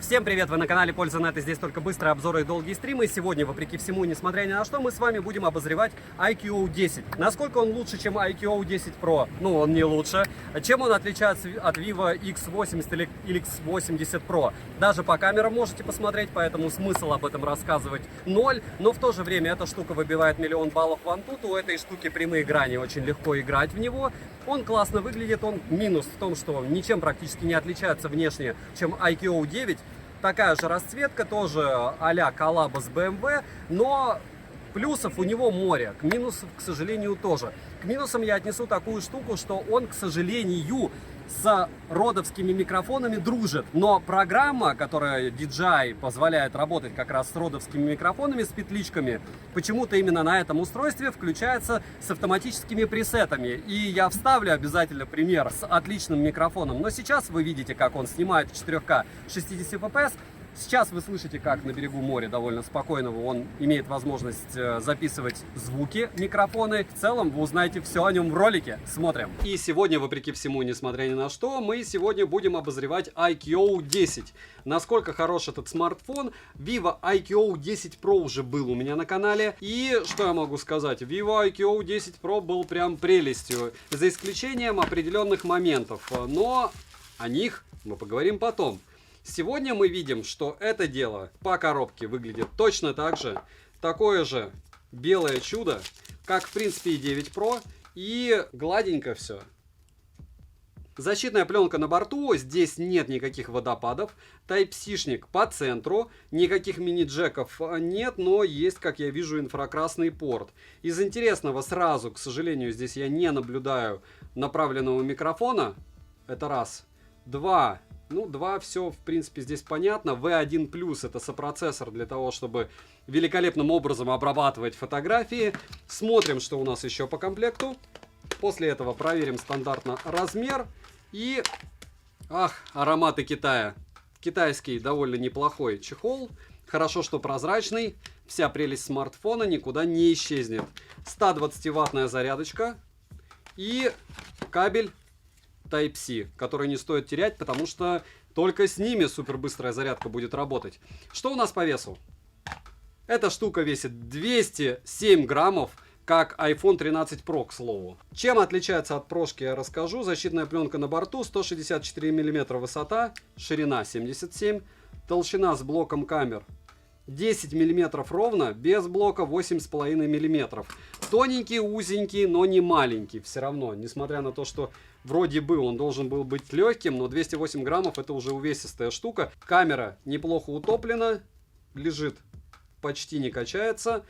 Всем привет! Вы на канале Польза.нет, и здесь только быстрые обзоры и долгие стримы. И сегодня, вопреки всему, несмотря ни на что, мы с вами будем обозревать IQOO 10. Насколько он лучше, чем IQOO 10 Pro? Ну, он не лучше. Чем он отличается от Vivo X80 или X80 Pro? Даже по камерам можете посмотреть, поэтому смысл об этом рассказывать ноль. Но в то же время эта штука выбивает 1 000 000 баллов в Antutu. У этой штуки прямые грани, очень легко играть в него. Он классно выглядит, он минус в том, что ничем практически не отличается внешне, чем IQOO 9. Такая же расцветка, тоже а-ля коллаба с BMW, но плюсов у него море, к минусам, к сожалению, тоже. К минусам я отнесу такую штуку, что он, к сожалению, с родовскими микрофонами дружит. Но программа, которая DJI позволяет работать как раз с родовскими микрофонами, с петличками, почему-то именно на этом устройстве включается с автоматическими пресетами. И я вставлю обязательно пример с отличным микрофоном. Но сейчас вы видите, как он снимает в 4К 60 fps. Сейчас вы слышите, как на берегу моря довольно спокойного он имеет возможность записывать звуки, микрофоны. В целом вы узнаете все о нем в ролике. Смотрим. И сегодня, вопреки всему, несмотря ни на что, мы сегодня будем обозревать IQOO 10. Насколько хорош этот смартфон. Vivo IQOO 10 Pro уже был у меня на канале. И что я могу сказать? Vivo IQOO 10 Pro был прям прелестью. За исключением определенных моментов. Но о них мы поговорим потом. Сегодня мы видим, что это дело по коробке выглядит точно так же. Такое же белое чудо, как в принципе и 9 Pro. И гладенько все. Защитная пленка на борту, здесь нет никаких водопадов. Type-C-шник по центру, никаких мини-джеков нет, но есть, как я вижу, инфракрасный порт. Из интересного сразу, к сожалению, здесь я не наблюдаю направленного микрофона. Это раз. Два. Ну, 2, все, в принципе, здесь понятно. V1+, это сопроцессор для того, чтобы великолепным образом обрабатывать фотографии. Смотрим, что у нас еще по комплекту. После этого проверим стандартно размер. И, ароматы Китая. Китайский довольно неплохой чехол. Хорошо, что прозрачный. Вся прелесть смартфона никуда не исчезнет. 120-ваттная зарядочка. И кабель Type-C, который не стоит терять, потому что только с ними супербыстрая зарядка будет работать. Что у нас по весу? Эта штука весит 207 граммов, как iPhone 13 Pro, к слову. Чем отличается от прошки, я расскажу. Защитная пленка на борту, 164 мм высота, ширина 77, толщина с блоком камер 10 мм ровно, без блока 8,5 мм. Тоненький, узенький, но не маленький все равно. Несмотря на то, что вроде бы он должен был быть легким, но 208 граммов это уже увесистая штука. Камера неплохо утоплена, лежит, почти не качается.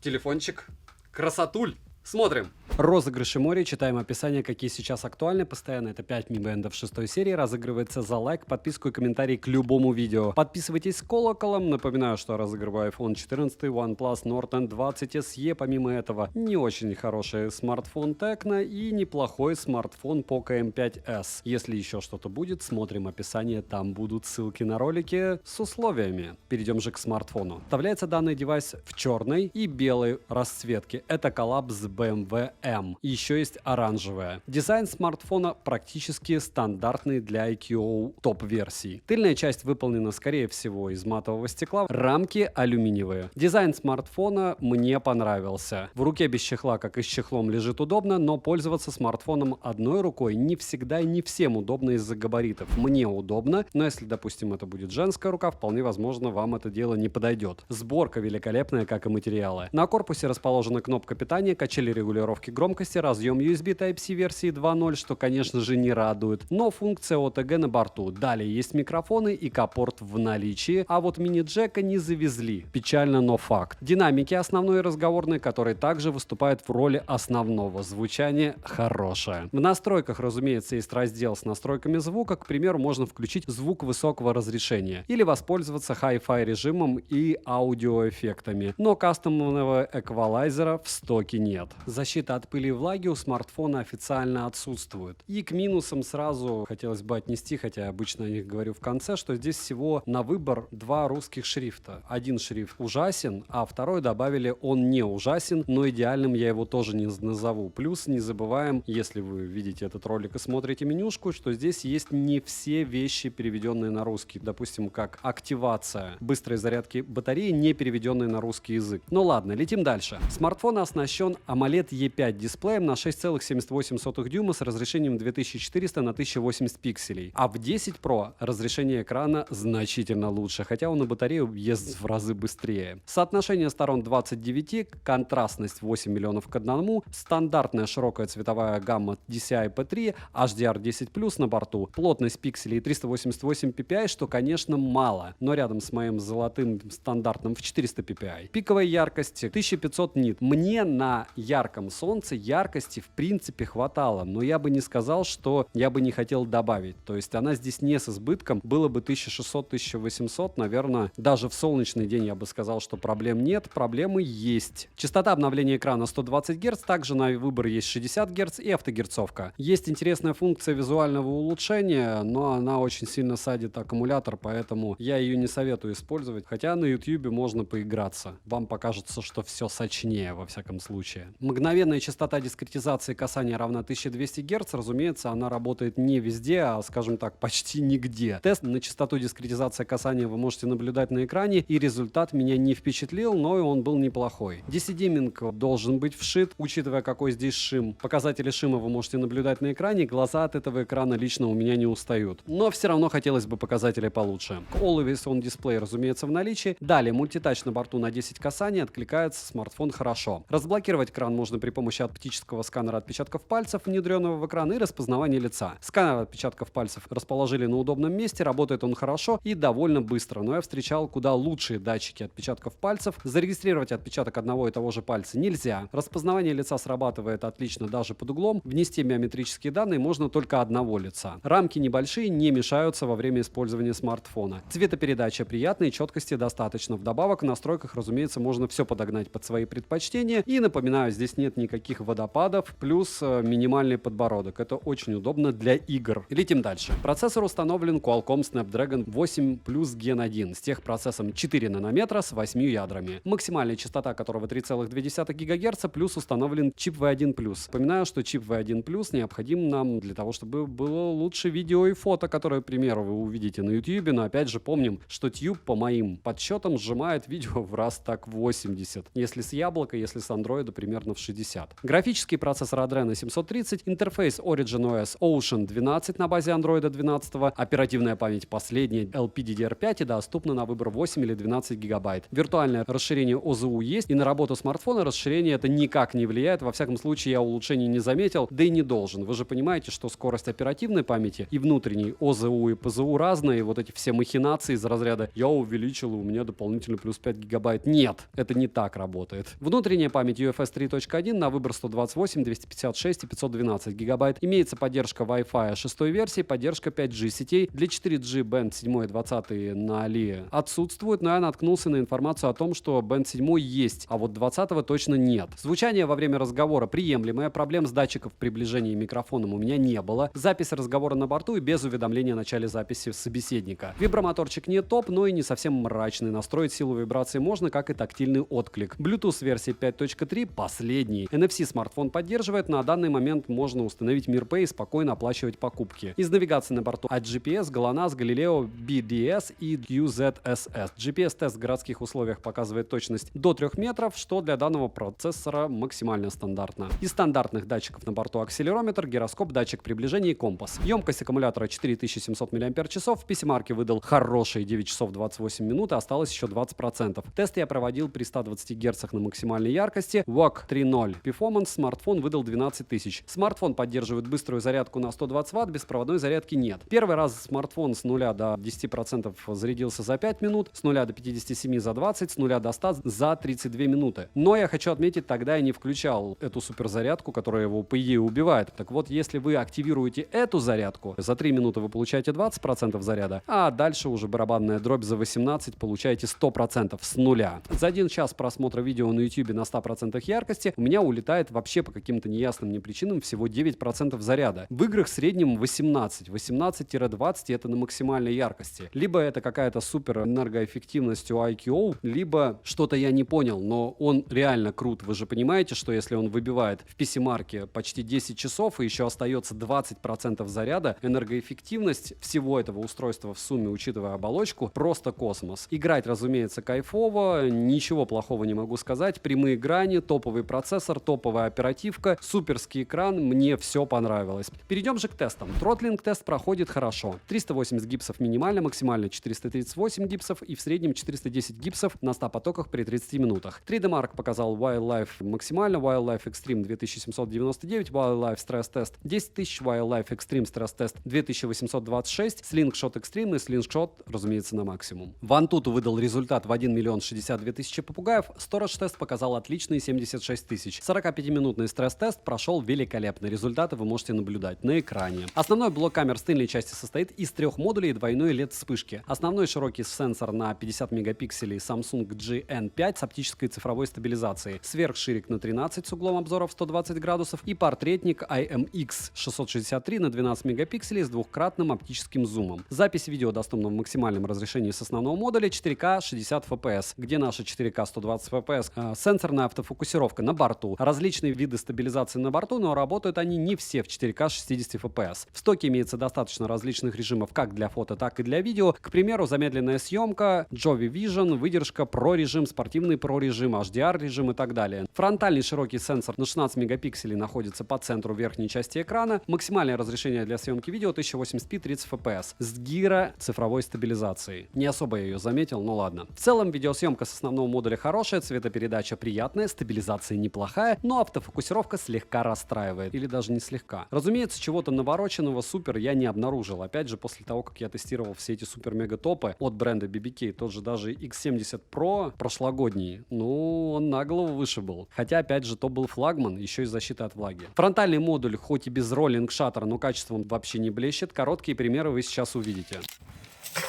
Телефончик красотуль. Смотрим. Розыгрыши море. Читаем описание, какие сейчас актуальны. Постоянно это 5 мибэндов 6 серии. Разыгрывается за лайк, подписку и комментарий к любому видео. Подписывайтесь с колоколом. Напоминаю, что разыгрываю iPhone 14, OnePlus Nord N20 SE. Помимо этого, не очень хороший смартфон Tecno и неплохой смартфон Poco M5s. Если еще что-то будет, смотрим описание. Там будут ссылки на ролики с условиями. Перейдем же к смартфону. Вставляется данный девайс в черной и белой расцветке. Это коллаб с BMW M. Еще есть оранжевая. Дизайн смартфона практически стандартный для IQOO топ-версий. Тыльная часть выполнена, скорее всего, из матового стекла. Рамки алюминиевые. Дизайн смартфона мне понравился. В руке без чехла, как и с чехлом, лежит удобно, но пользоваться смартфоном одной рукой не всегда и не всем удобно из-за габаритов. Мне удобно, но если, допустим, это будет женская рука, вполне возможно, вам это дело не подойдет. Сборка великолепная, как и материалы. На корпусе расположена кнопка питания, качели регулировки громкости, разъем USB Type-C версии 2.0, что, конечно же, не радует, но функция OTG на борту. Далее есть микрофоны и К-порт в наличии, а вот мини-джека не завезли. Печально, но факт. Динамики основной и разговорные, которые также выступают в роли основного. Звучание хорошее. В настройках, разумеется, есть раздел с настройками звука. К примеру, можно включить звук высокого разрешения или воспользоваться Hi-Fi режимом и аудиоэффектами, но кастомного эквалайзера в стоке нет. нет. Защита от пыли и влаги у смартфона официально отсутствует. И к минусам сразу хотелось бы отнести, хотя я обычно о них говорю в конце, что здесь всего на выбор 2 русских шрифта. Один шрифт ужасен, а второй добавили он не ужасен, но идеальным я его тоже не назову. Плюс не забываем, если вы видите этот ролик и смотрите менюшку, что здесь есть не все вещи, переведенные на русский. Допустим, как активация быстрой зарядки батареи, не переведенные на русский язык. Ну ладно, летим дальше. Смартфон оснащен AMOLED E5 дисплеем на 6,78 дюйма с разрешением 2400 на 1080 пикселей. А в 10 Pro разрешение экрана значительно лучше, хотя он на батарею ездит в разы быстрее. Соотношение сторон 20:9, контрастность 8 миллионов к 1, стандартная широкая цветовая гамма DCI-P3, HDR10+, на борту, плотность пикселей 388 ppi, что, конечно, мало, но рядом с моим золотым стандартным в 400 ppi. Пиковая яркость 1500 нит. Мне на ярком солнце яркости в принципе хватало, но я бы не сказал, что я бы не хотел добавить. То есть она здесь не с избытком, было бы 1600-1800, наверное, даже в солнечный день я бы сказал, что проблем нет, проблемы есть. Частота обновления экрана 120 Гц, также на выбор есть 60 Гц и автогерцовка. Есть интересная функция визуального улучшения, но она очень сильно садит аккумулятор, поэтому я ее не советую использовать, хотя на YouTube можно поиграться. Вам покажется, что все сочнее во всяком случае. Мгновенная частота дискретизации касания равна 1200 Гц, разумеется, она работает не везде, а, скажем так, почти нигде. Тест на частоту дискретизации касания вы можете наблюдать на экране, и результат меня не впечатлил, но и он был неплохой. DC-димминг должен быть вшит, учитывая, какой здесь шим. Показатели шима вы можете наблюдать на экране, глаза от этого экрана лично у меня не устают. Но все равно хотелось бы показатели получше. Always on Display, разумеется, в наличии. Далее, мультитач на борту на 10 касаний, откликается смартфон хорошо. Разблокировать экран можно при помощи оптического сканера отпечатков пальцев, внедренного в экран, и распознавания лица. Сканер отпечатков пальцев расположили на удобном месте, работает он хорошо и довольно быстро, но я встречал куда лучшие датчики отпечатков пальцев. Зарегистрировать отпечаток одного и того же пальца нельзя. Распознавание лица срабатывает отлично даже под углом. Внести биометрические данные можно только одного лица. Рамки небольшие, не мешаются во время использования смартфона. Цветопередача приятная, четкости достаточно. Вдобавок в настройках, разумеется, можно все подогнать под свои предпочтения. И напоминаю, здесь нет никаких водопадов, плюс минимальный подбородок. Это очень удобно для игр. Летим дальше. Процессор установлен Qualcomm Snapdragon 8 Plus Gen 1 с техпроцессом 4 нанометра с 8 ядрами. Максимальная частота которого 3,2 ГГц, плюс установлен чип V1+. Напоминаю, что чип V1+ необходим нам для того, чтобы было лучше видео и фото, которые, к примеру, вы увидите на YouTube, но опять же помним, что Tube, по моим подсчетам, сжимает видео в раз так 80. Если с яблока, если с Android, примерно в 60. Графический процессор Adreno 730, интерфейс Origin OS Ocean 12 на базе Android 12, оперативная память последняя LPDDR5 и доступна на выбор 8 или 12 гигабайт. Виртуальное расширение ОЗУ есть, и на работу смартфона расширение это никак не влияет, во всяком случае я улучшений не заметил, да и не должен. Вы же понимаете, что скорость оперативной памяти и внутренней ОЗУ и ПЗУ разные, вот эти все махинации из разряда «я увеличил, у меня дополнительно плюс 5 гигабайт». Нет, это не так работает. Внутренняя память UFS 3.1 на выбор 128, 256 и 512 гигабайт. Имеется поддержка Wi-Fi 6 версии, поддержка 5G сетей. Для 4G Band 7 и 20 на Али отсутствует, но я наткнулся на информацию о том, что Band 7 есть, а вот 20 точно нет. Звучание во время разговора приемлемое, проблем с датчиков приближения и микрофоном у меня не было. Запись разговора на борту и без уведомления о начале записи собеседника. Вибромоторчик не топ, но и не совсем мрачный. Настроить силу вибрации можно, как и тактильный отклик. Bluetooth версии 5.3 последний. NFC смартфон поддерживает, на данный момент можно установить MirPay и спокойно оплачивать покупки. Из навигации на борту от GPS, GLONASS, Galileo, BDS и QZSS. GPS-тест в городских условиях показывает точность до 3 метров, что для данного процессора максимально стандартно. Из стандартных датчиков на борту акселерометр, гироскоп, датчик приближения и компас. Емкость аккумулятора 4700 мАч. В PC-марке выдал хорошие 9 часов 28 минут, и осталось еще 20%. Тест я проводил при 120 Гц на максимальной яркости. VOOC 3.0 Performance смартфон выдал 12 тысяч. Смартфон поддерживает быструю зарядку на 120 Вт, беспроводной зарядки нет. Первый раз смартфон с 0 до 10% зарядился за 5 минут, с 0 до 57 за 20, с 0 до 100 за 32 минуты. Но я хочу отметить, тогда я не включал эту суперзарядку, которая его, по идее, убивает. Так вот, если вы активируете эту зарядку, за 3 минуты вы получаете 20% заряда, а дальше уже барабанная дробь за 18 получаете 100% с нуля. За 1 час просмотра видео на YouTube на 100% яркости части, у меня улетает вообще по каким-то неясным мне причинам всего 9% заряда. В играх в среднем 18-20 это на максимальной яркости. Либо это какая-то супер энергоэффективность у IQO, либо что-то я не понял, но он реально крут. Вы же понимаете, что если он выбивает в PC-марке почти 10 часов и еще остается 20% заряда, энергоэффективность всего этого устройства в сумме, учитывая оболочку, просто космос. Играть, разумеется, кайфово, ничего плохого не могу сказать. Прямые грани, топовый процессор, топовая оперативка, суперский экран, мне все понравилось. Перейдем же к тестам. Тротлинг-тест проходит хорошо. 380 гипсов минимально, максимально 438 гипсов и в среднем 410 гипсов на 100 потоках при 30 минутах. 3D Mark показал Wildlife максимально, Wildlife Extreme 2799, Wildlife Stress Test 10000, Wildlife Extreme Stress Test 2826, Slingshot Extreme и Slingshot, разумеется, на максимум. Вантуту выдал результат в 1 миллион 62 тысячи попугаев, Storage Test показал отличные 76 тысяч. 45-минутный стресс-тест прошел великолепно, результаты вы можете наблюдать на экране. Основной блок камер с тыльной части состоит из 3 модулей и двойной LED-вспышки. Основной широкий сенсор на 50 мегапикселей Samsung GN5 с оптической цифровой стабилизацией, сверхширик на 13 с углом обзора в 120 градусов и портретник IMX663 на 12 мегапикселей с двухкратным оптическим зумом. Запись видео доступна в максимальном разрешении с основного модуля 4К 60 FPS, где наша 4К 120 FPS, сенсорная автофокусировка на борту, различные виды стабилизации на борту, но работают они не все в 4К 60 FPS. В стоке имеется достаточно различных режимов как для фото, так и для видео. К примеру, замедленная съемка, Jovi Vision, выдержка, Pro режим, спортивный Pro режим, HDR режим и так далее. Фронтальный широкий сенсор на 16 мегапикселей находится по центру верхней части экрана. Максимальное разрешение для съемки видео 1080p 30 FPS с гиро цифровой стабилизацией. Не особо я ее заметил, но ладно. В целом видеосъемка с основного модуля хорошая, цветопередача приятная, стабилизация неплохая, но автофокусировка слегка расстраивает. Или даже не слегка. Разумеется, чего-то навороченного супер я не обнаружил. Опять же, после того, как я тестировал все эти супер-мега-топы от бренда BBK, тот же даже X70 Pro прошлогодний, ну, он на голову выше был. Хотя, опять же, то был флагман, еще и защита от влаги. Фронтальный модуль, хоть и без роллинг-шаттера, но качеством вообще не блещет. Короткие примеры вы сейчас увидите.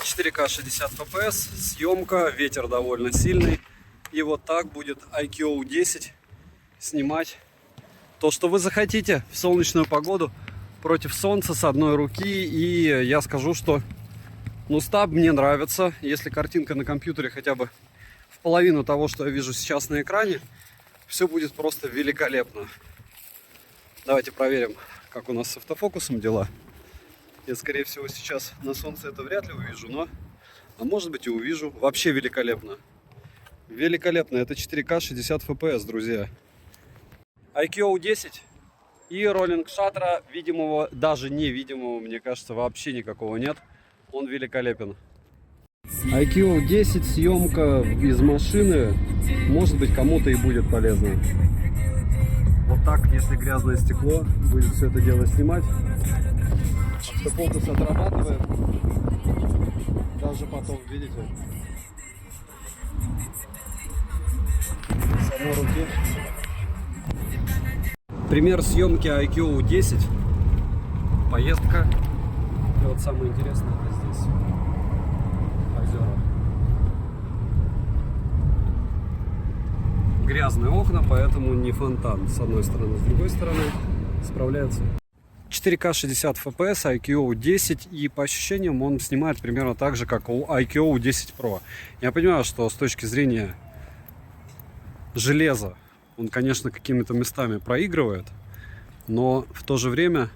4К 60 FPS, съемка, ветер довольно сильный. И вот так будет IQO 10 снимать то, что вы захотите в солнечную погоду против солнца с одной руки. И я скажу, что ну, стаб мне нравится. Если картинка на компьютере хотя бы в половину того, что я вижу сейчас на экране, все будет просто великолепно. Давайте проверим, как у нас с автофокусом дела. Я, скорее всего, сейчас на солнце это вряд ли увижу, но, а может быть, и увижу. Вообще великолепно. Великолепно. Это 4К 60 FPS, друзья. IQO 10 и роллинг-шаттера видимого, даже невидимого, мне кажется, вообще никакого нет. Он великолепен. IQO 10, съемка из машины, может быть, кому-то и будет полезно. Вот так, если грязное стекло, будет все это дело снимать. Автофокус отрабатывает. Даже потом, видите, с одной руки. Пример съемки IQO 10. Поездка. И вот самое интересное это здесь. Озера. Грязные окна, поэтому не фонтан. С одной стороны, с другой стороны справляется. 4К 60 FPS, IQO 10, и по ощущениям он снимает примерно так же, как у IQO 10 Pro. Я понимаю, что с точки зрения железа он, конечно, какими-то местами проигрывает, но в то же время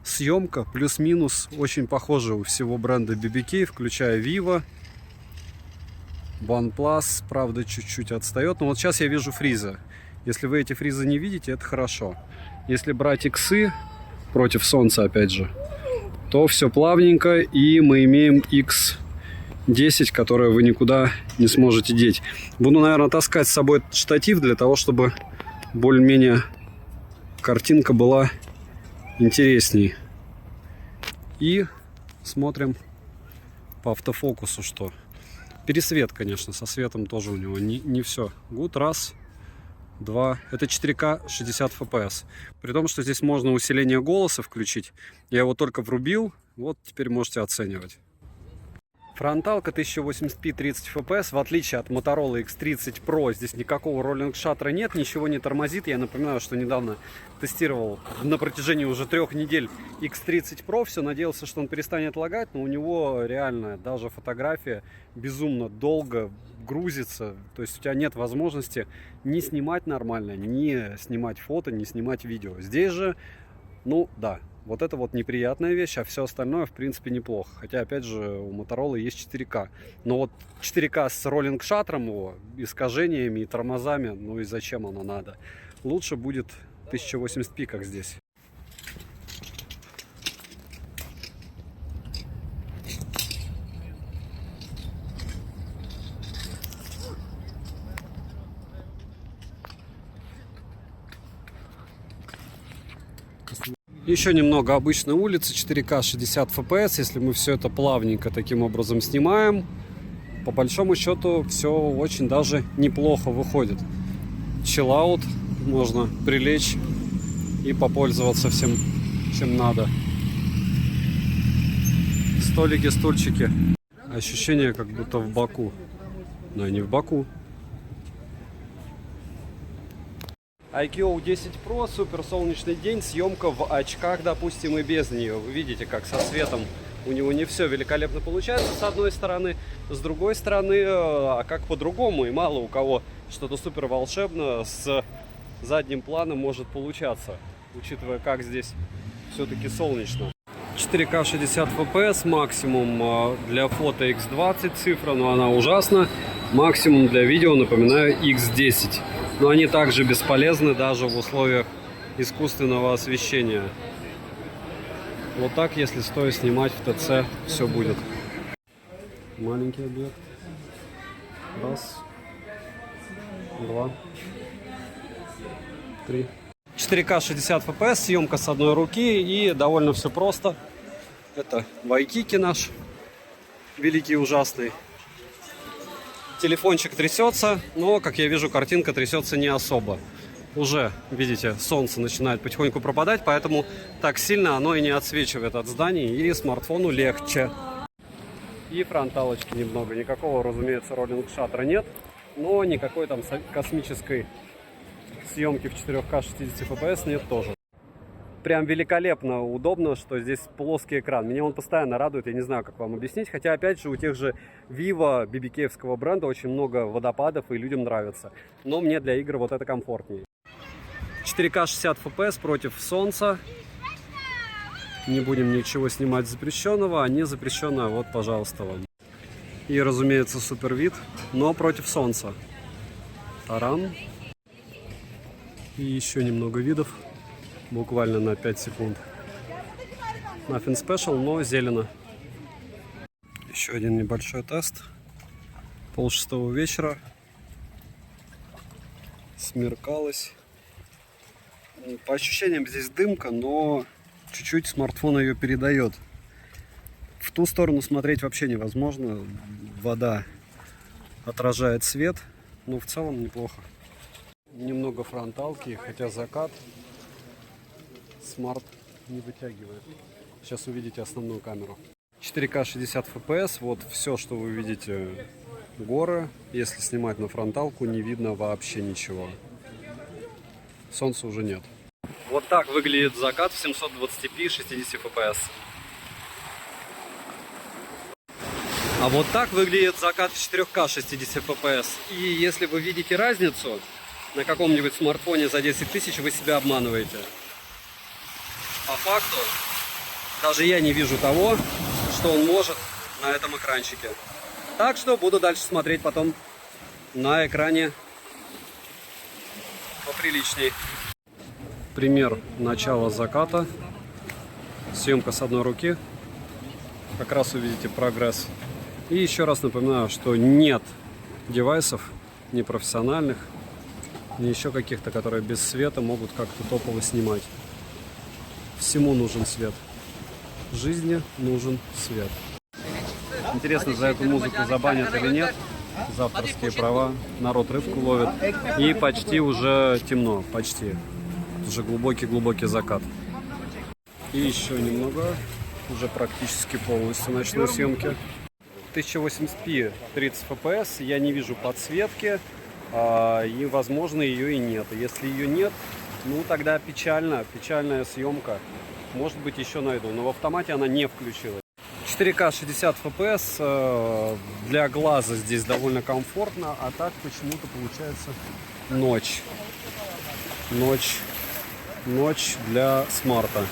съемка плюс-минус очень похожа у всего бренда BBK, включая Vivo. OnePlus, правда, чуть-чуть отстает, но вот сейчас я вижу фризы. Если вы эти фризы не видите, это хорошо. Если брать иксы против солнца, опять же, то все плавненько, и мы имеем X10, которое вы никуда не сможете деть. Буду, наверное, таскать с собой этот штатив для того, чтобы более-менее картинка была интересней. И смотрим по автофокусу, что пересвет, конечно, со светом тоже у него не все. Гуд, раз, два. Это 4К 60 FPS. При том, что здесь можно усиление голоса включить. Я его только врубил. Вот теперь можете оценивать. Фронталка 1080p 30 fps, в отличие от Motorola X30 Pro, здесь никакого роллинг-шаттера нет, ничего не тормозит. Я напоминаю, что недавно тестировал на протяжении уже 3 недель X30 Pro, все надеялся, что он перестанет лагать, но у него реально даже фотография безумно долго грузится, то есть у тебя нет возможности ни снимать нормально, ни снимать фото, ни снимать видео. Здесь же, ну да, вот это вот неприятная вещь, а все остальное в принципе неплохо. Хотя опять же у Motorola есть 4К. Но вот 4К с роллинг-шаттером его, искажениями и тормозами, ну и зачем оно надо? Лучше будет 1080p, как здесь. Еще немного обычной улицы, 4К 60 FPS. Если мы все это плавненько таким образом снимаем, по большому счету все очень даже неплохо выходит. Чиллаут, можно прилечь и попользоваться всем, чем надо. Столики, стульчики. Ощущение, как будто в Баку. Но не в Баку. iQOO 10 Pro, супер солнечный день, съемка в очках, допустим, и без нее. Вы видите, как со светом у него не все великолепно получается, с одной стороны. С другой стороны, а как по-другому, и мало у кого что-то супер волшебно с задним планом может получаться, учитывая, как здесь все-таки солнечно. 4К 60 FPS, максимум для фото X20 цифра, но она ужасна. Максимум для видео, напоминаю, X10. Но они также бесполезны даже в условиях искусственного освещения. Вот так, если стоя снимать в ТЦ, все будет. Маленький объект. Раз, два, три. 4К 60 FPS, съемка с одной руки, и довольно все просто. Это Waikiki наш, великий и ужасный. Телефончик трясется, но, как я вижу, картинка трясется не особо. Уже, видите, солнце начинает потихоньку пропадать, поэтому так сильно оно и не отсвечивает от зданий, и смартфону легче. И фронталочки немного. Никакого, разумеется, роллинг-шаттера нет, но никакой там космической съемки в 4К 60 FPS нет тоже. Прям великолепно удобно, что здесь плоский экран. Меня он постоянно радует, я не знаю, как вам объяснить. Хотя, опять же, у тех же Vivo, BBK-евского бренда очень много водопадов, и людям нравится. Но мне для игр вот это комфортнее. 4К 60 FPS против солнца. Не будем ничего снимать запрещенного, а не запрещенное, вот, пожалуйста, вам. И, разумеется, супер вид, но против солнца. Таран. И еще немного видов. Буквально на 5 секунд. Nothing special, но зелено. Еще один небольшой тест. 5:30 вечера. Смеркалось. По ощущениям здесь дымка, но чуть-чуть смартфон ее передает. В ту сторону смотреть вообще невозможно. Вода отражает свет, но в целом неплохо. Немного фронталки, хотя закат. Смарт не вытягивает. Сейчас увидите основную камеру. 4К 60 FPS. Вот все, что вы видите. Горы. Если снимать на фронталку, не видно вообще ничего. Солнца уже нет. Вот так выглядит закат в 720p 60 FPS. А вот так выглядит закат в 4К 60 FPS. И если вы видите разницу на каком-нибудь смартфоне за 10 тысяч, вы себя обманываете. По факту, даже я не вижу того, что он может на этом экранчике. Так что буду дальше смотреть потом на экране поприличней. Пример начала заката. Съемка с одной руки. Как раз увидите прогресс. И еще раз напоминаю, что нет девайсов непрофессиональных, ни еще каких-то, которые без света могут как-то топово снимать. Всему нужен свет. Жизни нужен свет. Интересно, за эту музыку забанят или нет. За авторские права. Народ рыбку ловит. И почти уже темно. Почти. Уже глубокий-глубокий закат. И еще немного. Уже практически полностью ночной съемки. 1080p 30 fps, я не вижу подсветки, и возможно ее и нет. Если ее нет, ну тогда печальная съемка. Может быть еще найду, но в автомате она не включилась. 4К 60 fps, для глаза здесь довольно комфортно, а так почему-то получается ночь для смарта.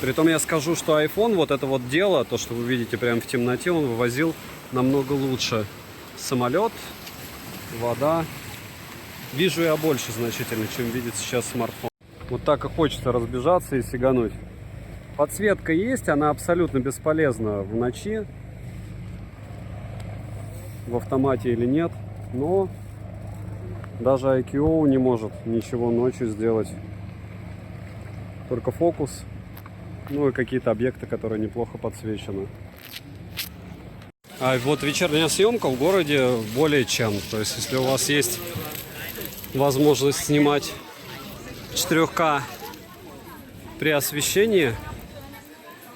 Притом я скажу, что iPhone, вот это вот дело, то, что вы видите прямо в темноте, он вывозил намного лучше. Самолет, вода. Вижу я больше значительно, чем видит сейчас смартфон. Вот так и хочется разбежаться и сигануть. Подсветка есть, она абсолютно бесполезна в ночи, в автомате или нет, но даже IQOO не может ничего ночью сделать. Только фокус, ну и какие-то объекты, которые неплохо подсвечены. А вот вечерняя съемка в городе более чем. То есть, если у вас есть возможность снимать 4К при освещении,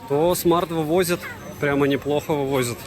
то смарт вывозит, прямо неплохо вывозит.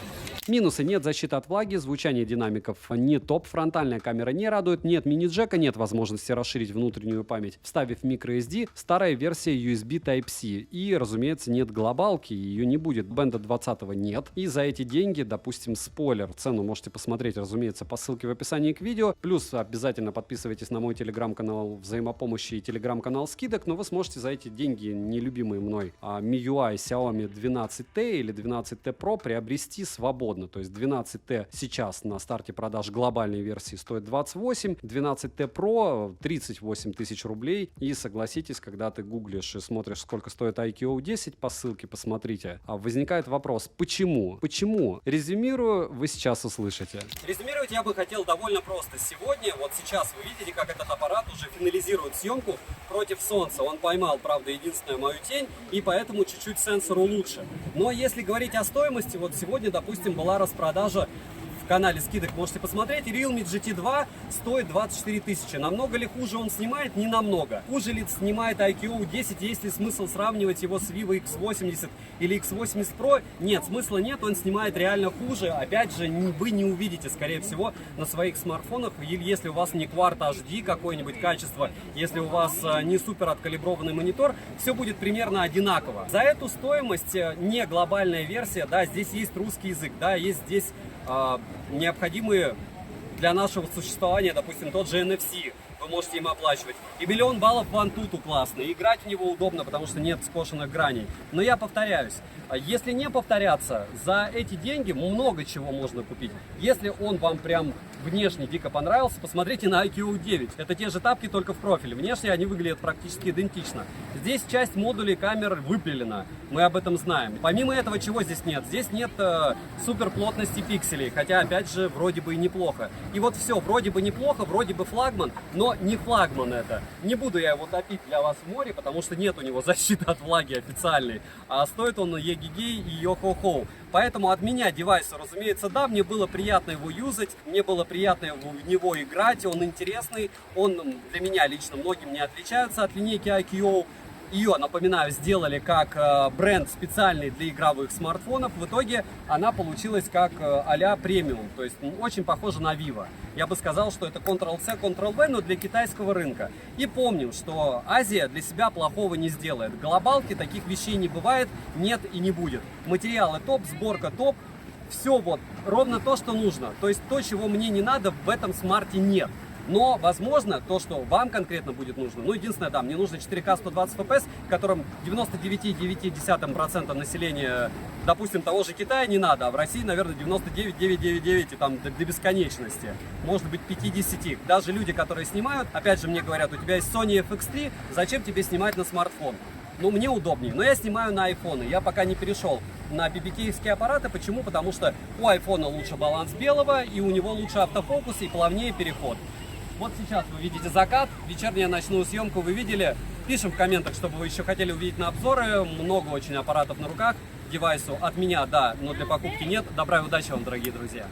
Минусы: нет защиты от влаги, звучание динамиков не топ, фронтальная камера не радует, нет мини-джека, нет возможности расширить внутреннюю память, вставив microSD, старая версия USB Type-C. И, разумеется, нет глобалки, ее не будет, бенда 20 нет. И за эти деньги, допустим, спойлер, цену можете посмотреть, разумеется, по ссылке в описании к видео. Плюс обязательно подписывайтесь на мой телеграм-канал взаимопомощи и телеграм-канал скидок, но вы сможете за эти деньги, нелюбимые мной, MIUI Xiaomi 12T или 12T Pro приобрести свободно. То есть 12T сейчас на старте продаж глобальной версии стоит 28, 12T Pro 38 тысяч рублей. И согласитесь, когда ты гуглишь и смотришь, сколько стоит IQOO 10, по ссылке посмотрите, возникает вопрос, почему? Почему? Резюмирую, вы сейчас услышите. Резюмировать я бы хотел довольно просто. Сегодня, вот сейчас вы видите, как этот аппарат уже финализирует съемку против солнца. Он поймал, правда, единственную мою тень, и поэтому чуть-чуть сенсор улучшен. Но если говорить о стоимости, вот сегодня, допустим, была распродажа в канале скидок, можете посмотреть. Realme GT2 стоит 24 тысячи. Намного ли хуже он снимает? Не намного. Хуже ли снимает IQOO 10? Есть ли смысл сравнивать его с Vivo X80 или X80 Pro? Нет, смысла нет. Он снимает реально хуже. Опять же, вы не увидите, скорее всего, на своих смартфонах, если у вас не Quad HD какое-нибудь качество, если у вас не супер откалиброванный монитор, все будет примерно одинаково. За эту стоимость не глобальная версия, да, здесь есть русский язык, да, есть здесь необходимые для нашего существования, допустим, тот же NFC, вы можете им оплачивать. И 1 000 000 баллов в Antutu классный, играть в него удобно, потому что нет скошенных граней. Но я повторяюсь, если не повторяться, за эти деньги много чего можно купить. Если он вам прям внешне дико понравился, посмотрите на IQOO 9. Это те же тапки, только в профиль. Внешне они выглядят практически идентично. Здесь часть модулей камер выпилена, мы об этом знаем. Помимо этого, чего здесь нет? Здесь нет супер плотности пикселей, хотя, опять же, вроде бы и неплохо. И вот все, вроде бы неплохо, вроде бы флагман, но не флагман это. Не буду я его топить для вас в море, потому что нет у него защиты от влаги официальной. А стоит он егигей и йо-хо-хо. Поэтому от меня девайса, разумеется, да, мне было приятно его юзать, мне было приятно в него играть, он интересный, он для меня лично многим не отличается от линейки IQOO. Ее, напоминаю, сделали как бренд специальный для игровых смартфонов. В итоге она получилась как а-ля премиум, то есть очень похожа на Vivo. Я бы сказал, что это Ctrl-C, Ctrl-V, но для китайского рынка. И помним, что Азия для себя плохого не сделает. Глобалки, таких вещей не бывает, нет и не будет. Материалы топ, сборка топ, все вот ровно то, что нужно. То есть то, чего мне не надо, в этом смарте нет. Но, возможно, то, что вам конкретно будет нужно, ну, единственное, да, мне нужно 4К 120 FPS, в котором 99,9% населения, допустим, того же Китая не надо, а в России, наверное, 99,999 и там до бесконечности, может быть, 50. Даже люди, которые снимают, опять же, мне говорят, у тебя есть Sony FX3, зачем тебе снимать на смартфон? Ну, мне удобнее, но я снимаю на iPhone, я пока не перешел на BBK-евские аппараты. Почему? Потому что у iPhone лучше баланс белого, и у него лучше автофокус и плавнее переход. Вот сейчас вы видите закат, вечернюю ночную съемку вы видели. Пишем в комментах, чтобы вы еще хотели увидеть на обзоры. Много очень аппаратов на руках. Девайсу от меня, да, но для покупки нет. Добра и удачи вам, дорогие друзья.